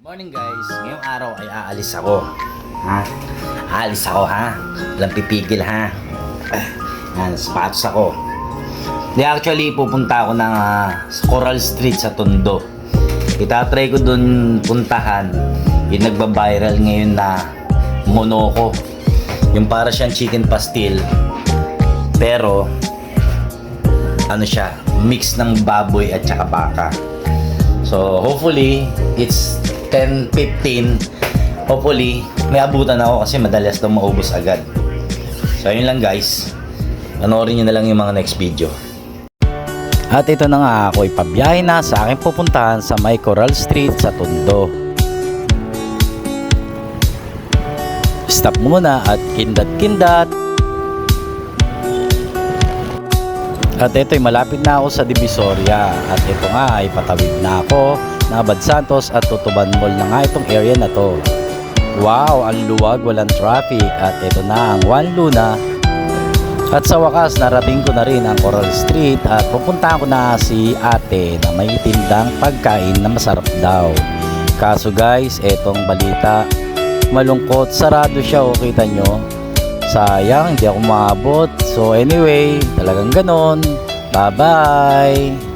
Morning guys, ngayong araw ay aalis ako. Aalis ako ha. Walang pipigil ha. Yan, sapatos ako. Actually, pupunta ako ng sa Coral Street sa Tondo. Itatry ko dun puntahan yung nagba-viral ngayon na monoko. Yung para siyang chicken pastil. Pero, ano siya, mix ng baboy at saka baka. So, hopefully, it's 10:15. Hopefully, may abutan ako kasi madalas daw maubos agad. So, ayun lang guys. Panoorin nyo na lang yung mga next video. At ito na nga, ako ipabiyahe na sa aking pupuntahan sa may Coral Street sa Tondo. Stop muna at kindat-kindat. At ito'y malapit na ako sa Divisoria. At ito nga ay patawid na ako na Abad Santos at Tutuban Mall na nga itong area na to. Wow, ang luwag, walang traffic. At ito na ang Juan Luna. At sa wakas narating ko na rin ang Coral Street at pupuntahan ko na si ate na may tindang pagkain na masarap daw. Kaso guys, etong balita, malungkot, sarado siya, o kita nyo. Sayang, hindi ako maabot. So anyway, talagang ganon. Bye bye.